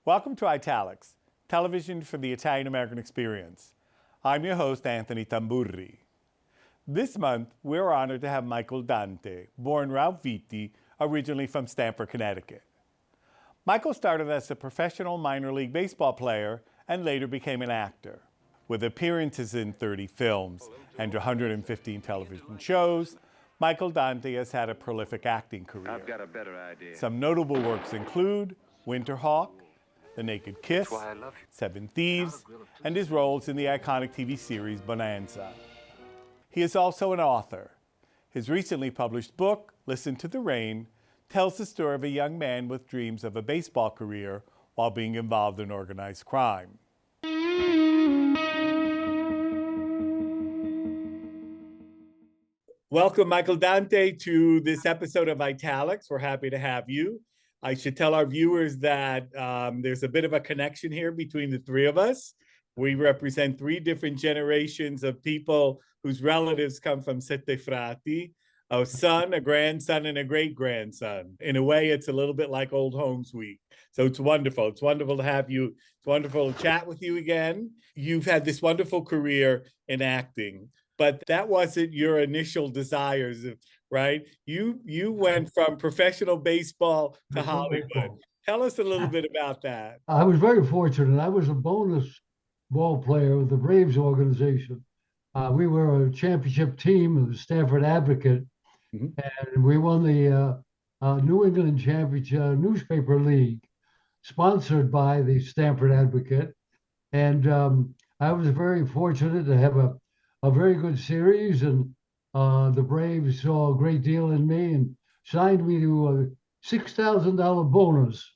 Welcome to Italics, television for the Italian-American experience. I'm your host, Anthony Tamburri. This month, we're honored to have Michael Dante, born Ralph Viti, originally from Stamford, Connecticut. Michael started as a professional minor league baseball player and later became an actor. With appearances in 30 films and 115 television shows, Michael Dante has had a prolific acting career. I've got a better idea. Some notable works include Winterhawk, The Naked Kiss, Seven Thieves, and his roles in the iconic TV series Bonanza. He is also an author. His recently published book, Listen to the Rain, tells the story of a young man with dreams of a baseball career while being involved in organized crime. Welcome, Michael Dante, to this episode of Italics. We're happy to have you. I should tell our viewers that there's a bit of a connection here between the three of us. We represent three different generations of people whose relatives come from Sette Frati, a son, a grandson, and a great-grandson. In a way, it's a little bit like Old Homes Week. So it's wonderful. It's wonderful to have you. It's wonderful to chat with you again. You've had this wonderful career in acting, but that wasn't your initial desires, right? You went from professional baseball to Hollywood. Tell us a little bit about that. I was very fortunate. I was a bonus ball player with the Braves organization. We were a championship team of the Stanford Advocate, and we won the New England Championship Newspaper League, sponsored by the Stanford Advocate. And I was very fortunate to have a very good series, and the Braves saw a great deal in me and signed me to a $6,000 bonus.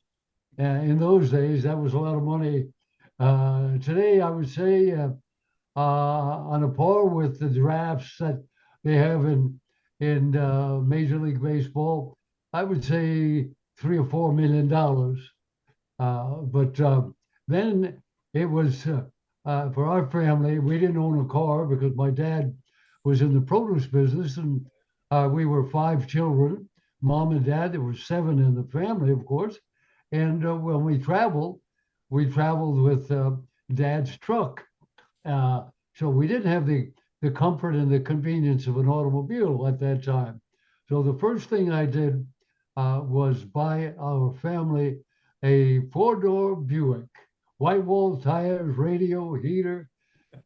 In those days, that was a lot of money. Today, I would say on a par with the drafts that they have in Major League Baseball, I would say $3 or $4 million. But then it was for our family. We didn't own a car because my dad was in the produce business, and we were 5 children, mom and dad. There were 7 in the family, of course. And when we traveled with dad's truck. So we didn't have the comfort and the convenience of an automobile at that time. So the first thing I did was buy our family a 4-door Buick, white wall tires, radio, heater,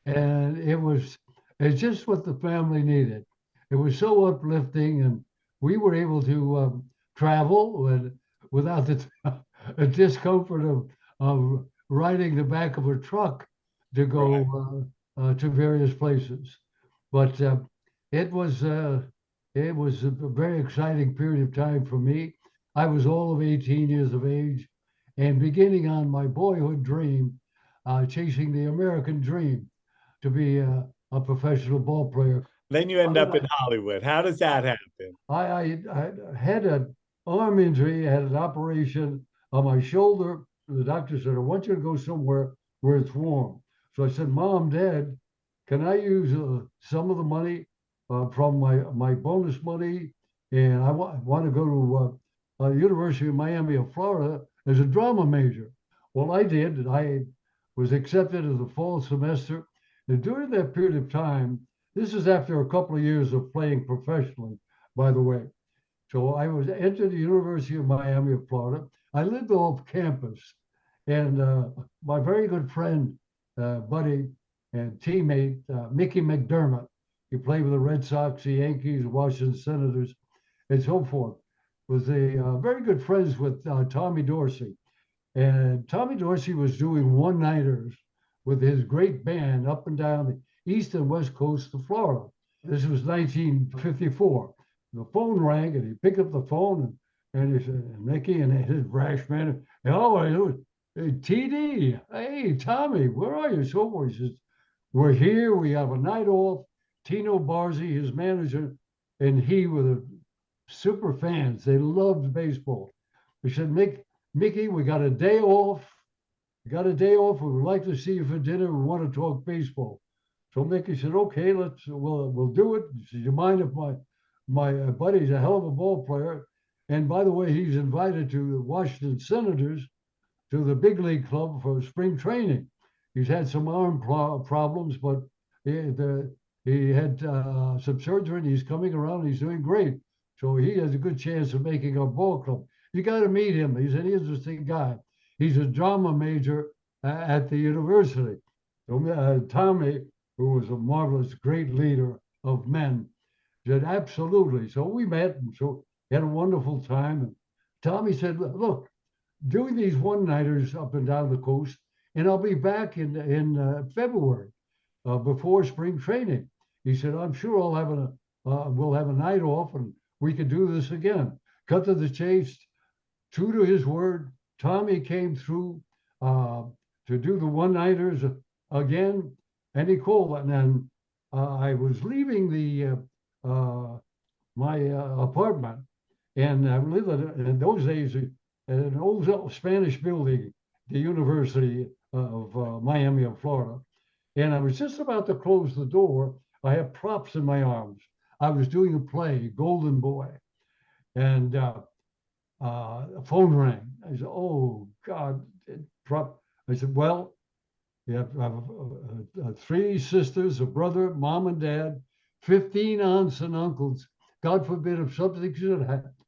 and it's just what the family needed. It was so uplifting, and we were able to travel without the discomfort of riding the back of a truck to go to various places. But it was a very exciting period of time for me. I was all of 18 years of age and beginning on my boyhood dream, chasing the American dream to be a professional ball player. Then you end up in Hollywood. How does that happen? I had an arm injury, I had an operation on my shoulder. The doctor said, I want you to go somewhere where it's warm. So I said, Mom, Dad, can I use some of the money from my bonus money? And I want to go to University of Miami of Florida as a drama major. Well, I did. I was accepted as a fall semester. And during that period of time, this is after a couple of years of playing professionally, by the way. So I was entered the University of Miami of Florida. I lived off campus. And my very good friend, buddy, and teammate, Mickey McDermott, he played with the Red Sox, the Yankees, Washington Senators, and so forth, was very good friends with Tommy Dorsey. And Tommy Dorsey was doing one-nighters with his great band up and down the east and west coast of Florida. This was 1954. The phone rang, and he picked up the phone, and he said, Mickey, and his brash man, oh, hey, TD, hey, Tommy, where are you? So he says, we're here. We have a night off. Tino Barzi, his manager, and he were the super fans. They loved baseball. We said, Mickey, we got a day off. We got a day off. We would like to see you for dinner. We want to talk baseball. So Mickey said, okay, we'll do it. He said, you mind if my buddy's a hell of a ball player? And by the way, he's invited to the Washington Senators to the big league club for spring training. He's had some arm problems, but he had some surgery and he's coming around. He's doing great. So he has a good chance of making our ball club. You got to meet him. He's an interesting guy. He's a drama major at the university. So, Tommy, who was a marvelous, great leader of men, said, absolutely. So we met and so had a wonderful time. And Tommy said, look, doing these one-nighters up and down the coast, and I'll be back in February before spring training. He said, I'm sure we'll have a night off and we could do this again. Cut to the chase, true to his word, Tommy came through to do the one-nighters again, and he called. And then I was leaving my apartment, and I lived in those days in an old Spanish building, the University of Miami of Florida. And I was just about to close the door. I had props in my arms. I was doing a play, Golden Boy, and a phone rang. I said, "Oh God!" I said, "Well, you have 3 sisters, a brother, mom and dad, 15 aunts and uncles. God forbid if something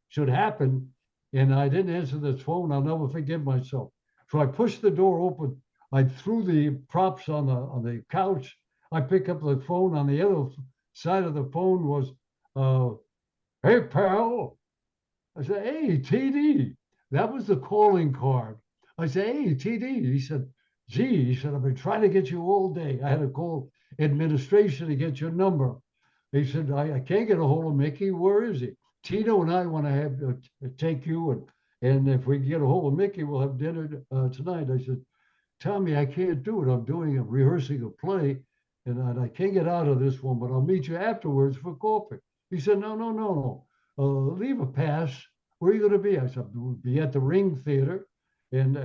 should happen." And I didn't answer this phone. I'll never forgive myself. So I pushed the door open. I threw the props on the couch. I picked up the phone. On the other side of the phone was, "Hey, pal." I said, "Hey, TD." That was the calling card. I said, "Hey, TD." He said, "Gee," he said, "I've been trying to get you all day. I had to call administration to get your number." He said, I can't get a hold of Mickey. Where is he? Tito and I want to have take you, and if we can get a hold of Mickey, we'll have dinner tonight. I said, "Tommy, I can't do it. I'm rehearsing a play, and I can't get out of this one, but I'll meet you afterwards for coffee." He said, No. Leave a pass. Where are you going to be? I said, "We'll be at the Ring Theater." And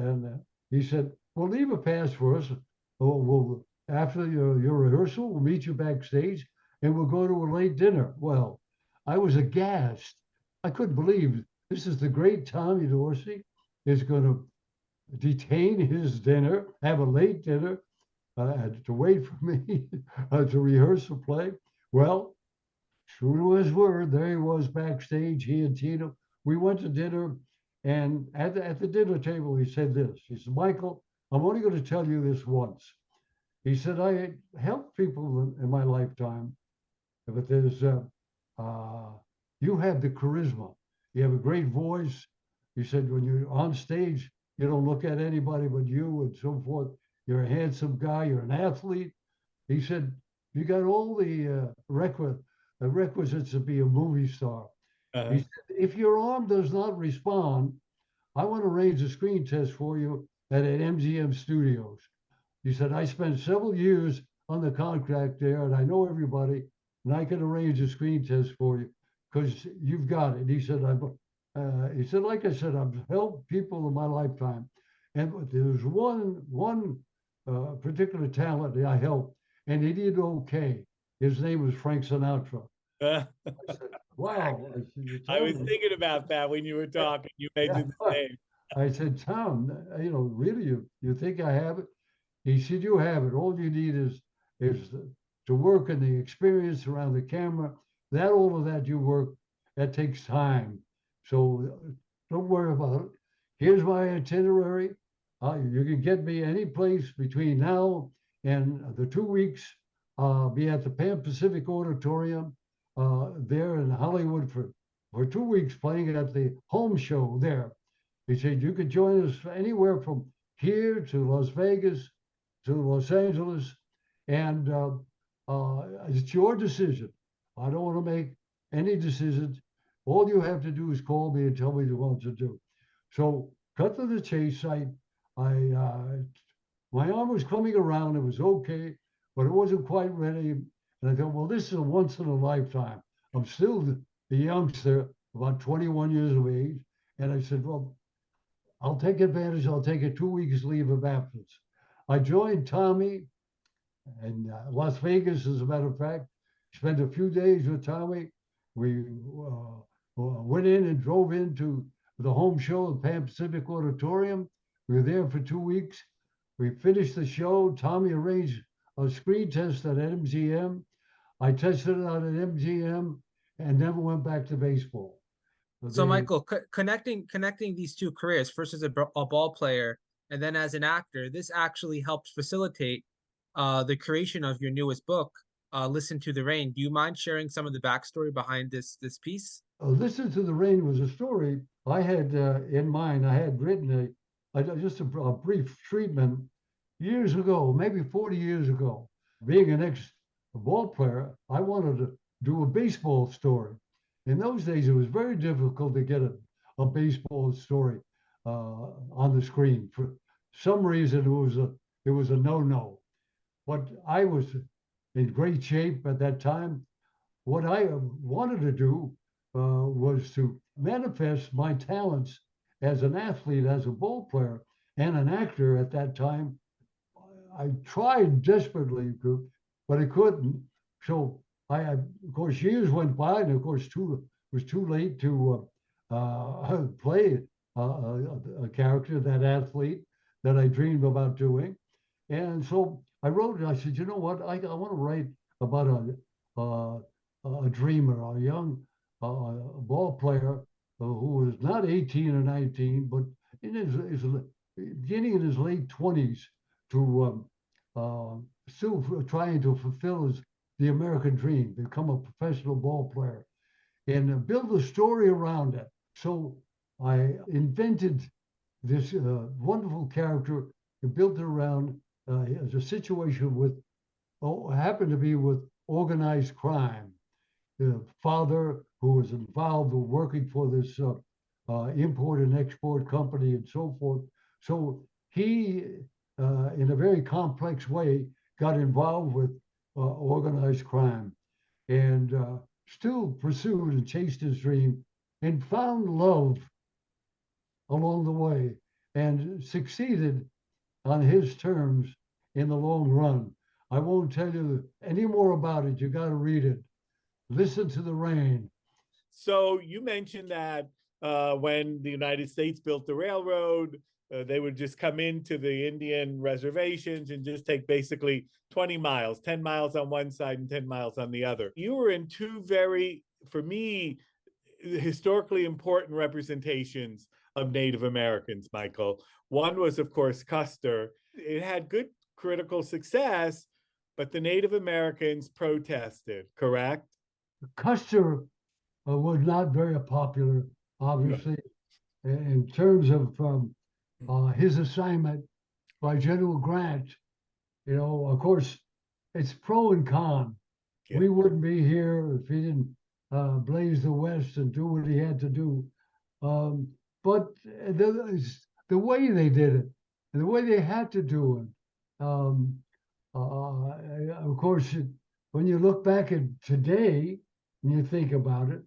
he said, "Well, leave a pass for us. We'll after your rehearsal, we'll meet you backstage and we'll go to a late dinner." Well, I was aghast. I couldn't believe this is the great Tommy Dorsey is going to detain his dinner, have a late dinner, to wait for me to rehearse a play. Well, true to his word, there he was backstage, he and Tino. We went to dinner, and at the dinner table, he said this. He said, "Michael, I'm only going to tell you this once." He said, "I helped people in my lifetime, but you have the charisma. You have a great voice." He said, "When you're on stage, you don't look at anybody but you and so forth. You're a handsome guy. You're an athlete." He said, "You got all the requisites to be a movie star." Uh-huh. He said, "If your arm does not respond, I want to arrange a screen test for you at MGM Studios." He said, "I spent several years on the contract there, and I know everybody, and I can arrange a screen test for you because you've got it." He said, "Like I said, I've helped people in my lifetime, and there's one particular talent that I helped, and he did okay. His name was Frank Sinatra." I said, "Wow." I said, I was "Tom," thinking about that when you were talking. You yeah. mentioned the name. I said, "Tom, really, you think I have it?" He said, "You have it. All you need is to work and the experience around the camera. All of that you work, that takes time. So don't worry about it. Here's my itinerary. You can get me any place between now and the 2 weeks. Be at the Pan Pacific Auditorium there in Hollywood for 2 weeks playing at the home show there." He said, "You could join us anywhere from here to Las Vegas to Los Angeles, and it's your decision. I don't want to make any decisions. All you have to do is call me and tell me what to do." So, cut to the chase. My arm was coming around. It was okay, but it wasn't quite ready. And I thought, well, this is a once in a lifetime. I'm still the youngster, about 21 years of age. And I said, well, I'll take advantage. I'll take a 2 weeks leave of absence. I joined Tommy in Las Vegas, as a matter of fact. Spent a few days with Tommy. We went in and drove into the home show at Pan Pacific Auditorium. We were there for 2 weeks. We finished the show. Tommy arranged a screen test at MGM. I tested it out at MGM and never went back to baseball. So Michael, connecting these two careers, first as a ball player and then as an actor, this actually helped facilitate the creation of your newest book, Listen to the Rain. Do you mind sharing some of the backstory behind this piece? Listen to the Rain was a story I had in mind. I had written just a brief treatment years ago, maybe 40 years ago. Being an ex-ball player, I wanted to do a baseball story. In those days, it was very difficult to get a baseball story on the screen. For some reason, it was a no-no. But I was in great shape at that time. What I wanted to do was to manifest my talents as an athlete, as a ball player, and an actor at that time. I tried desperately, but I couldn't. So of course, years went by, and of course, it was too late to play a character, that athlete that I dreamed about doing. And so I wrote it. I said, you know what? I want to write about a dreamer, a young ball player who was not 18 or 19, but in his beginning in his late 20s, to still trying to fulfill the American dream, become a professional ball player, and build a story around it. So I invented this wonderful character and built it around as a situation happened to be with organized crime. The father who was involved with working for this import and export company and so forth. So he, in a very complex way, got involved with organized crime and still pursued and chased his dream and found love along the way and succeeded on his terms in the long run. I won't tell you any more about it. You got to read it. Listen to the Rain. So you mentioned that when the United States built the railroad, they would just come into the Indian reservations and just take basically 20 miles, 10 miles on one side and 10 miles on the other. You were in two very, for me, historically important representations of Native Americans, Michael. One was, of course, Custer. It had good critical success, but the Native Americans protested, correct? Custer was not very popular, obviously, in terms of his assignment by General Grant. You know, of course, it's pro and con. Yeah. We wouldn't be here if he didn't blaze the West and do what he had to do. But the way they did it, and the way they had to do it, of course, when you look back at today and you think about it,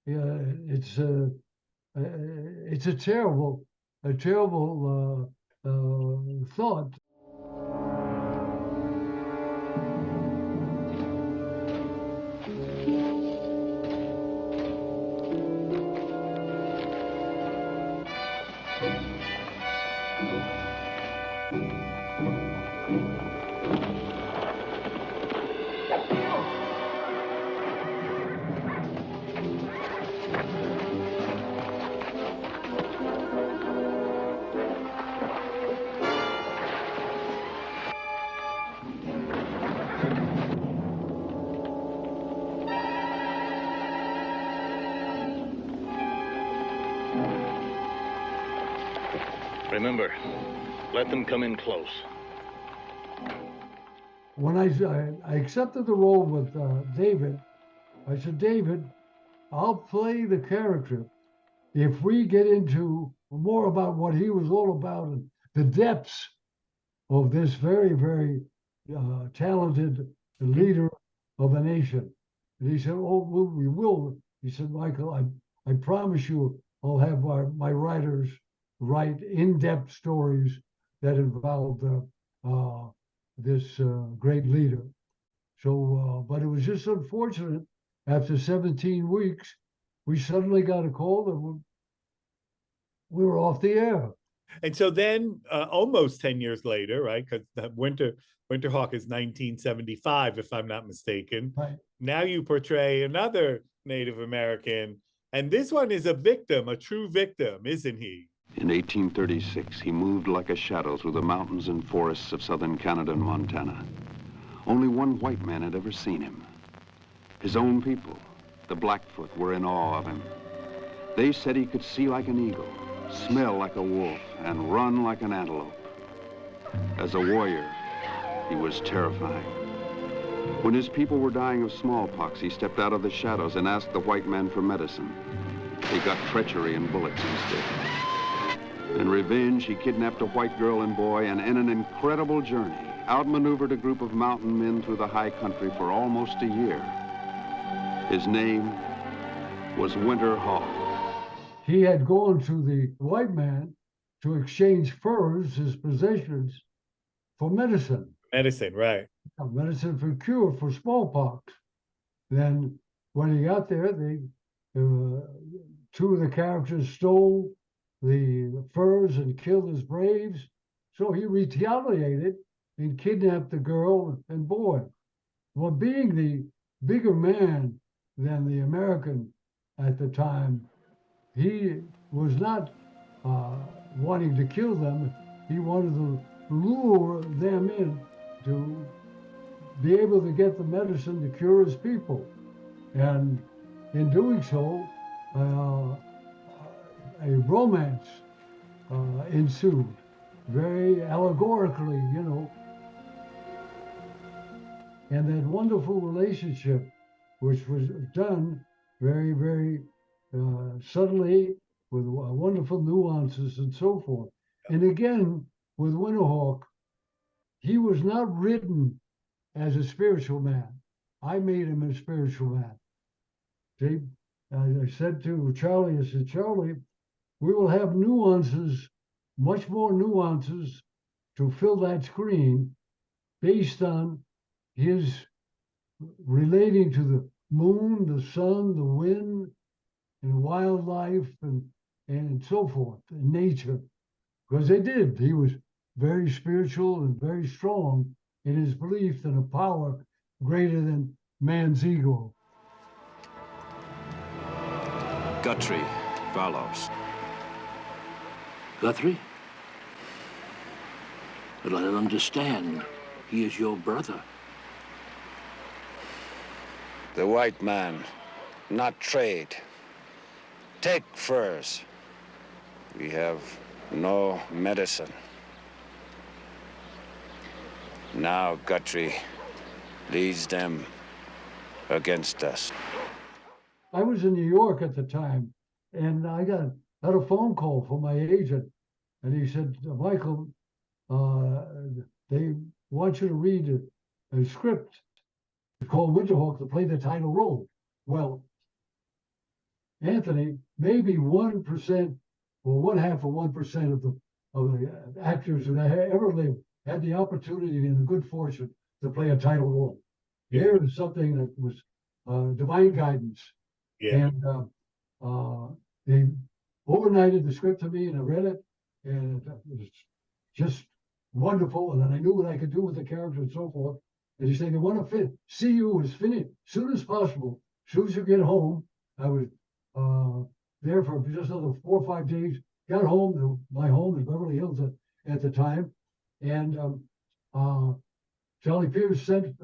it's a terrible thought. Remember, let them come in close. When I accepted the role with David, I said, David, I'll play the character if we get into more about what he was all about and the depths of this very, very talented leader of a nation. And he said, oh, we will. He said, Michael, I promise you I'll have my writers write in-depth stories that involved this great leader. So, but it was just unfortunate. After 17 weeks, we suddenly got a call that we were off the air. And so then almost 10 years later, right? Because Winterhawk is 1975, if I'm not mistaken. Right. Now you portray another Native American, and this one is a victim, a true victim, isn't he? In 1836, he moved like a shadow through the mountains and forests of southern Canada and Montana. Only one white man had ever seen him. His own people, the Blackfoot, were in awe of him. They said he could see like an eagle, smell like a wolf, and run like an antelope. As a warrior, he was terrifying. When his people were dying of smallpox, he stepped out of the shadows and asked the white man for medicine. He got treachery and bullets instead. In revenge, he kidnapped a white girl and boy, and in an incredible journey, outmaneuvered a group of mountain men through the high country for almost a year. His name was Winterhawk. He had gone to the white man to exchange furs, his possessions, for medicine. Medicine, right. Medicine for cure for smallpox. Then when he got there, two of the characters stole the furs and killed his braves. So he retaliated and kidnapped the girl and boy. Well, being the bigger man than the American at the time, he was not wanting to kill them. He wanted to lure them in to be able to get the medicine to cure his people. And in doing so, a romance ensued, very allegorically, you know. And that wonderful relationship, which was done very, very subtly, with wonderful nuances and so forth. And again, with Winterhawk, he was not written as a spiritual man. I made him a spiritual man. See, I said to Charlie, I said, Charlie, we will have nuances, much more nuances to fill that screen based on his relating to the moon, the sun, the wind, and wildlife, and so forth, and nature. Because they did. He was very spiritual and very strong in his belief in a power greater than man's ego. Guthrie Valos. Guthrie? But I don't understand. He is your brother. The white man, not trade. Take furs. We have no medicine. Now Guthrie leads them against us. I was in New York at the time, and I had a phone call from my agent, and he said, Michael, they want you to read a script called Winterhawk to play the title role. Well, Anthony, maybe 1% or 1/2 of 1% of the actors that ever lived had the opportunity and the good fortune to play a title role. Yeah. Here is something that was divine guidance. Yeah. And they overnighted the script to me, and I read it, and it was just wonderful. And then I knew what I could do with the character and so forth. And he said, they want to see you as finished as soon as possible. As soon as you get home. I was there for just another 4 or 5 days. Got home to my home in Beverly Hills at the time, and Charlie Pierce sent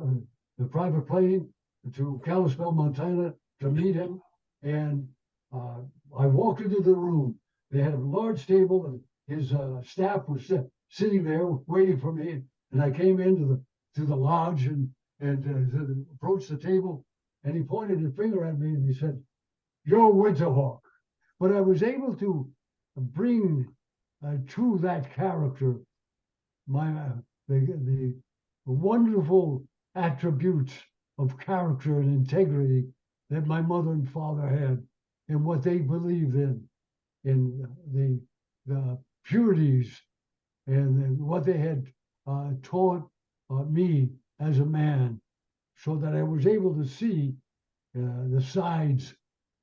the private plane to Kalispell, Montana, to meet him. And I walked into the room. They had a large table, and his staff was sitting there waiting for me. And I came into the lodge and approached the table, and he pointed his finger at me and he said, "You're Winterhawk." But I was able to bring to that character the wonderful attributes of character and integrity that my mother and father had, and what they believed in the purities and what they had taught me as a man, so that I was able to see the sides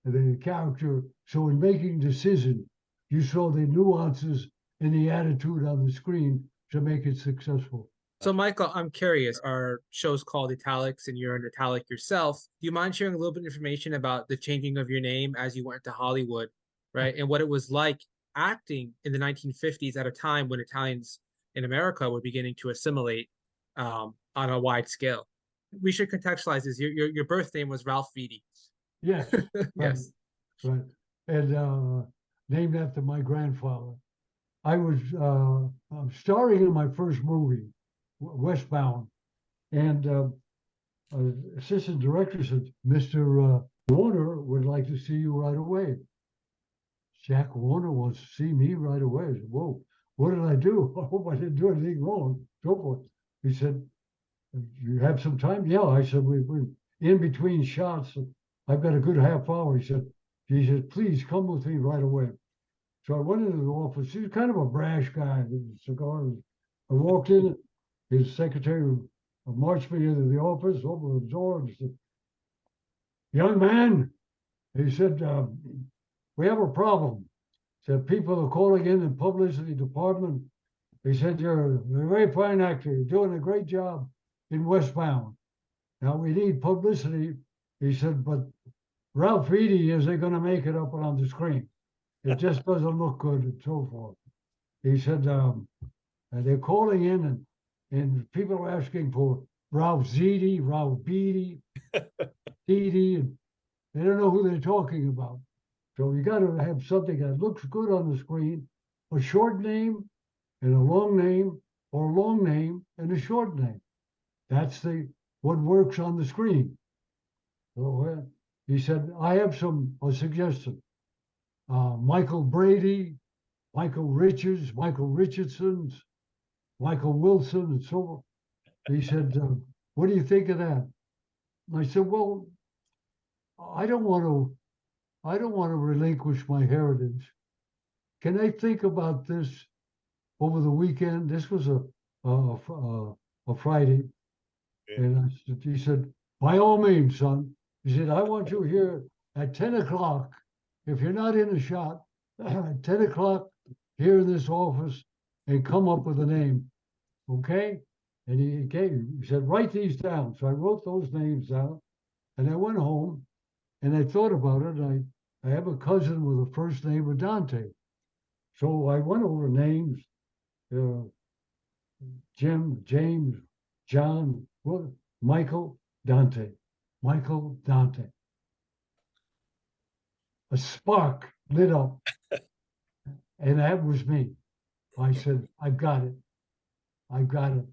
of the character. So in making decision, you saw the nuances and the attitude on the screen to make it successful. So, Michael, I'm curious. Our show's called Italics, and you're an Italic yourself. Do you mind sharing a little bit of information about the changing of your name as you went to Hollywood, right? And what it was like acting in the 1950s at a time when Italians in America were beginning to assimilate on a wide scale. We should contextualize this. Your birth name was Ralph Viti. Yes, right, Yes. right. And named after my grandfather. I was starring in my first movie, Westbound, and assistant director said, "Mr. Warner would like to see you right away." Jack Warner wants to see me right away. I said, "Whoa, what did I do? I hope I didn't do anything wrong." So forth. He said, "You have some time?" Yeah, I said, we're in between shots. I've got a good half hour. He said, "Please come with me right away." So I went into the office. He was kind of a brash guy with a cigar. I walked in, his secretary marched me into the office, opened the door, and said, "Young man," he said, "we have a problem." He said, "People are calling in the publicity department." He said, "You're a very fine actor. You're doing a great job in Westbound. Now we need publicity." He said, "But Ralph Viti isn't going to make it up on the screen. It just doesn't look good," and so forth. He said, and they're calling in and people are asking for Ralph Ziti, Ralph Beatty, Didi, and they don't know who they're talking about. So you got to have something that looks good on the screen, a short name and a long name, or a long name and a short name. That's what works on the screen. So he said, "I have a suggestion. Michael Brady, Michael Richards, Michael Richardson's, Michael Wilson, and so on." He said, "What do you think of that?" And I said, "Well, I don't want to relinquish my heritage. Can I think about this over the weekend?" This was a Friday, and he said, "By all means, son." He said, "I want you here at 10 o'clock. If you're not in a shot, at 10 o'clock here in this office, and come up with a name, okay?" And he said, "Write these down." So I wrote those names down, and I went home, and I thought about it. I have a cousin with a first name of Dante. So I went over names, Jim, James, John, Michael Dante. Michael Dante. A spark lit up, and that was me. I said, "I've got it. I've got it.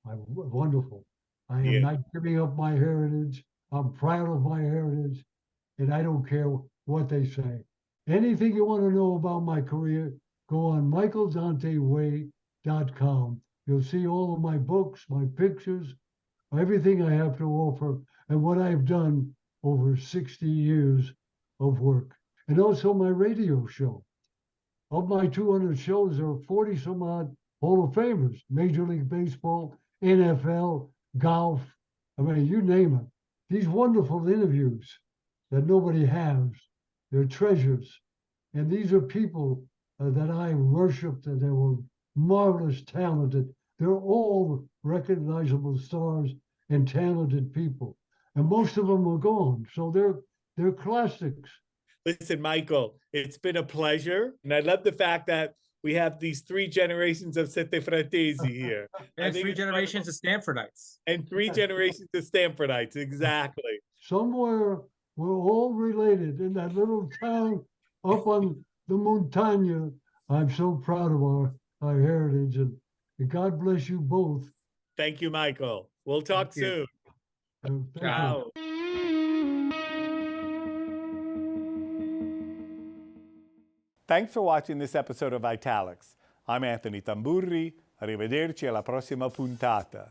Wonderful. I am not giving up my heritage. I'm proud of my heritage, and I don't care what they say. Anything you want to know about my career, go on michaeldanteway.com. You'll see all of my books, my pictures, everything I have to offer, and what I've done over 60 years of work. And also my radio show. Of my 200 shows, there are 40 some odd Hall of Famers, Major League Baseball, NFL, golf, I mean, you name it. These wonderful interviews that nobody has, they're treasures. And these are people that I worshiped, and they were marvelous, talented. They're all recognizable stars and talented people. And most of them are gone. So they're classics. Listen, Michael, it's been a pleasure. And I love the fact that we have these 3 generations of Sette Fratesi here. And 3 generations of Stanfordites. And 3 generations of Stanfordites, exactly. Somewhere we're all related in that little town up on the Montagna. I'm so proud of our heritage, and God bless you both. Thank you, Michael. We'll talk soon. Ciao. Thanks for watching this episode of Italics. I'm Anthony Tamburri. Arrivederci alla prossima puntata.